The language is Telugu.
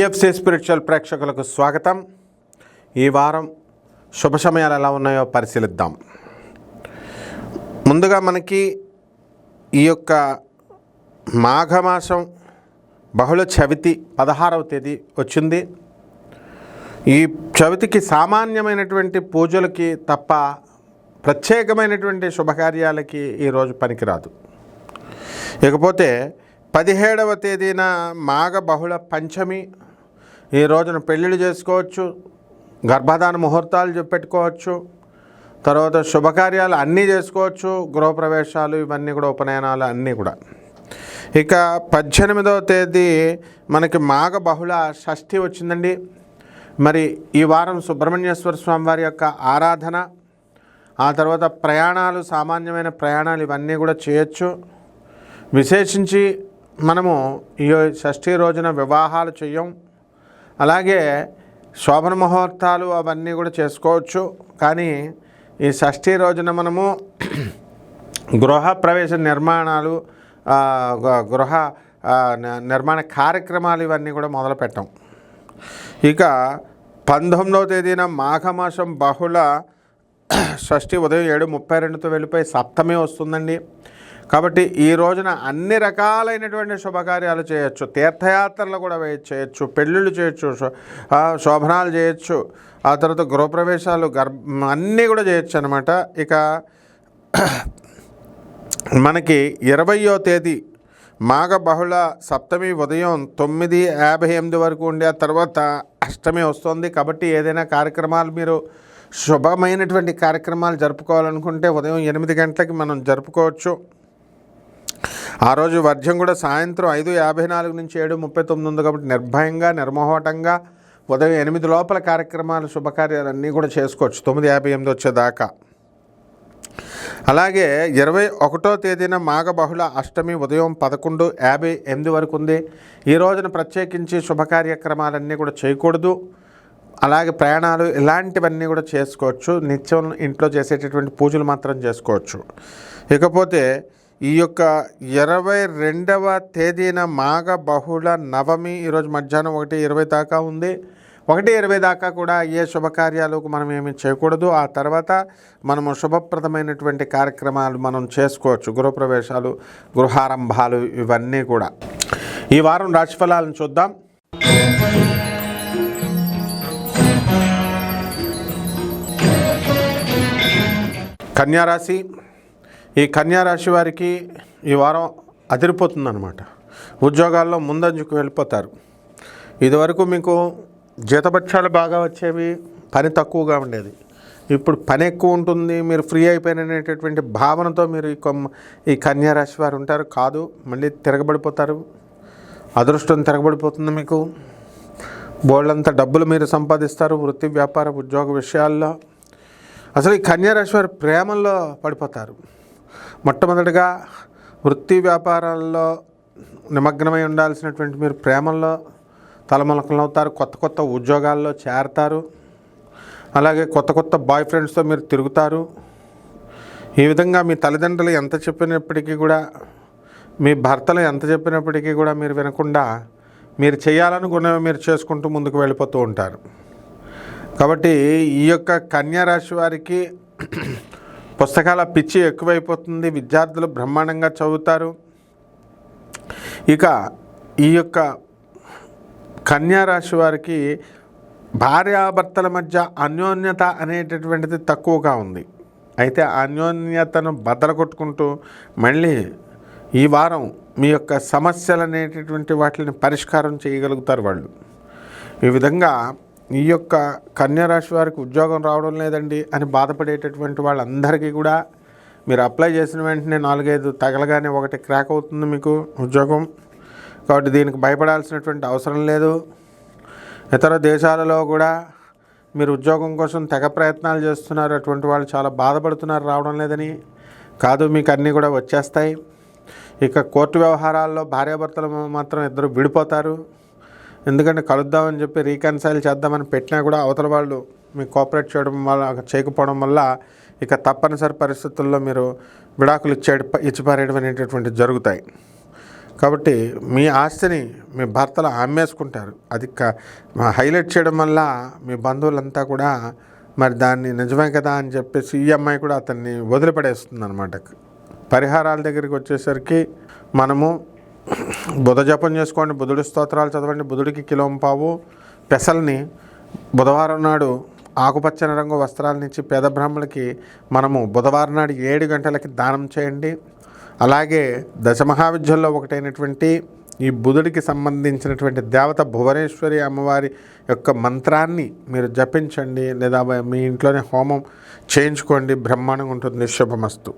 పిఎఫ్సి స్పిరిచువల్ ప్రేక్షకులకు స్వాగతం. ఈ వారం శుభ సమయాలు ఎలా ఉన్నాయో పరిశీలిద్దాం. ముందుగా మనకి ఈ యొక్క మాఘమాసం బహుళ చవితి 16వ తేదీ వచ్చింది. ఈ చవితికి సామాన్యమైనటువంటి పూజలకి తప్ప ప్రత్యేకమైనటువంటి శుభకార్యాలకి ఈరోజు పనికిరాదు. ఇకపోతే 17వ తేదీన మాఘ బహుళ పంచమి. ఈ రోజున పెళ్ళిళ్ళు చేసుకోవచ్చు, గర్భధాన ముహూర్తాలు పెట్టుకోవచ్చు, తర్వాత శుభకార్యాలు అన్నీ చేసుకోవచ్చు, గృహప్రవేశాలు ఇవన్నీ కూడా, ఉపనయనాలు అన్నీ కూడా. ఇక 18వ తేదీ మనకి మాఘ బహుళ షష్ఠి వచ్చిందండి. మరి ఈ వారం సుబ్రహ్మణ్యేశ్వర స్వామి వారి యొక్క ఆరాధన, ఆ తర్వాత ప్రయాణాలు, సామాన్యమైన ప్రయాణాలు ఇవన్నీ కూడా చేయొచ్చు. విశేషించి మనము ఈ షష్ఠి రోజున వివాహాలు చేయం, అలాగే శోభన ముహూర్తాలు అవన్నీ కూడా చేసుకోవచ్చు. కానీ ఈ షష్ఠి రోజున మనము గృహప్రవేశ నిర్మాణాలు, గృహ నిర్మాణ కార్యక్రమాలు ఇవన్నీ కూడా మొదలు పెట్టాం. ఇక 19వ తేదీన మాఘమాసం బహుళ షష్ఠి ఉదయం 7:32తో వెళ్ళిపోయి సప్తమి వస్తుందండి. కాబట్టి ఈ రోజున అన్ని రకాలైనటువంటి శుభకార్యాలు చేయొచ్చు, తీర్థయాత్రలు కూడా చేయొచ్చు, పెళ్ళిళ్ళు చేయొచ్చు, శోభనాలు చేయొచ్చు, ఆ తర్వాత గృహప్రవేశాలు అన్నీ కూడా చేయొచ్చు అనమాట. ఇక మనకి 20వ తేదీ మాఘ బహుళ సప్తమి ఉదయం 9:58 వరకు ఉండి ఆ తర్వాత అష్టమి వస్తుంది. కాబట్టి ఏదైనా కార్యక్రమాలు, మీరు శుభమైనటువంటి కార్యక్రమాలు జరుపుకోవాలనుకుంటే ఉదయం 8 గంటలకి మనం జరుపుకోవచ్చు. ఆ రోజు వర్జ్యం కూడా సాయంత్రం 5:54 నుంచి 7:39 ఉంది. కాబట్టి నిర్భయంగా, నిర్మోహటంగా ఉదయం 8 లోపల కార్యక్రమాలు, శుభకార్యాలన్నీ కూడా చేసుకోవచ్చు 9:58 వచ్చేదాకా. అలాగే 21వ తేదీన మాఘ బహుళ అష్టమి ఉదయం 11:58 వరకు ఉంది. ఈ రోజున ప్రత్యేకించి శుభకార్యక్రమాలన్నీ కూడా చేయకూడదు. అలాగే ప్రయాణాలు ఇలాంటివన్నీ కూడా చేసుకోవచ్చు. నిత్యం ఇంట్లో చేసేటటువంటి పూజలు మాత్రం చేసుకోవచ్చు. ఇకపోతే ఈ యొక్క 22వ తేదీన మాఘ బహుళ నవమి ఈరోజు మధ్యాహ్నం 1:20 దాకా ఉంది. 1:20 దాకా కూడా ఏ శుభకార్యాలకు మనం ఏమీ చేయకూడదు. ఆ తర్వాత మనము శుభప్రదమైనటువంటి కార్యక్రమాలు మనం చేసుకోవచ్చు, గృహప్రవేశాలు, గృహారంభాలు ఇవన్నీ కూడా. ఈ వారం రాశిఫలాలను చూద్దాం. కన్యారాశి. ఈ కన్యారాశి వారికి ఈ వారం అదిరిపోతుందన్నమాట. ఉద్యోగాల్లో ముందంజకు వెళ్ళిపోతారు. ఇదివరకు మీకు జీతభత్యాలు బాగా వచ్చేవి, పని తక్కువగా ఉండేది. ఇప్పుడు పని ఎక్కువ ఉంటుంది, మీరు ఫ్రీ అయిపోయినటువంటి భావనతో మీరు ఈ కన్యారాశి వారు ఉంటారు. కాదు, మళ్ళీ తిరగబడిపోతారు. అదృష్టం తిరగబడిపోతుంది. మీకు బోళ్ళంత డబ్బులు మీరు సంపాదిస్తారు వృత్తి, వ్యాపార, ఉద్యోగ విషయాల్లో. అసలు ఈ కన్యారాశి వారు ప్రేమల్లో పడిపోతారు. మొట్టమొదటిగా వృత్తి వ్యాపారాల్లో నిమగ్నమై ఉండాల్సినటువంటి మీరు ప్రేమల్లో తలమలకలవుతారు. కొత్త కొత్త ఉద్యోగాల్లో చేరతారు. అలాగే కొత్త కొత్త బాయ్ ఫ్రెండ్స్తో మీరు తిరుగుతారు. ఈ విధంగా మీ తల్లిదండ్రులు ఎంత చెప్పినప్పటికీ కూడా, మీ భర్తలు ఎంత చెప్పినప్పటికీ కూడా మీరు వినకుండా మీరు చేయాలనుకునేవి మీరు చేసుకుంటూ ముందుకు వెళ్ళిపోతూ ఉంటారు. కాబట్టి ఈ యొక్క కన్యారాశి వారికి పుస్తకాల పిచ్చి ఎక్కువైపోతుంది. విద్యార్థులు బ్రహ్మాండంగా చదువుతారు. ఇక ఈ యొక్క కన్యారాశి వారికి భార్యాభర్తల మధ్య అన్యోన్యత అనేటటువంటిది తక్కువగా ఉంది. అయితే అన్యోన్యతను బద్దలగొట్టుకుంటూ మళ్ళీ ఈ వారం మీ యొక్క సమస్యలు అనేటటువంటి వాటిని పరిష్కారం చేయగలుగుతారు వాళ్ళు. ఈ విధంగా ఈ యొక్క కన్యారాశి వారికి ఉద్యోగం రావడం లేదండి అని బాధపడేటటువంటి వాళ్ళందరికీ కూడా మీరు అప్లై చేసిన వెంటనే 4-5 తగలగానే ఒకటి క్రాక్ అవుతుంది మీకు ఉద్యోగం. కాబట్టి దీనికి భయపడాల్సినటువంటి అవసరం లేదు. ఇతర దేశాలలో కూడా మీరు ఉద్యోగం కోసం తెగ ప్రయత్నాలు చేస్తున్నారు. అటువంటి వాళ్ళు చాలా బాధపడుతున్నారు రావడం లేదని. కాదు, మీకు అన్నీ కూడా వచ్చేస్తాయి. ఇక కోర్టు వ్యవహారాల్లో భార్యాభర్తలు మాత్రం ఇద్దరు విడిపోతారు. ఎందుకంటే కలుద్దామని చెప్పి రీకన్సైల్ చేద్దామని పెట్టినా కూడా అవతల వాళ్ళు మీకు కోఆపరేట్ చేయకపోవడం వల్ల ఇక తప్పనిసరి పరిస్థితుల్లో మీరు విడాకులు ఇచ్చిపారేయడం అనేటటువంటి జరుగుతాయి. కాబట్టి మీ ఆస్తిని మీ భర్తలు అమ్మేసుకుంటారు. అది హైలైట్ చేయడం వల్ల మీ బంధువులంతా కూడా మరి దాన్ని నిజమే కదా అని చెప్పేసి ఈ అమ్మాయి కూడా అతన్ని వదిలిపడేస్తుంది అనమాట. పరిహారాల దగ్గరికి వచ్చేసరికి మనము బుధ జపం చేసుకోండి, బుధుడి స్తోత్రాలు చదవండి, బుధుడికి కిలోంపావు పెసల్ని బుధవారం నాడు ఆకుపచ్చని రంగు వస్త్రాలనిచ్చి పేద బ్రాహ్మణులకి మనము బుధవారం నాడు 7 గంటలకి దానం చేయండి. అలాగే దశమహావిద్యల్లో ఒకటైనటువంటి ఈ బుధుడికి సంబంధించినటువంటి దేవత భువనేశ్వరి అమ్మవారి యొక్క మంత్రాన్ని మీరు జపించండి, లేదా మీ ఇంట్లోనే హోమం చేయించుకోండి. బ్రహ్మాండంగా ఉంటుంది. శుభమస్తు.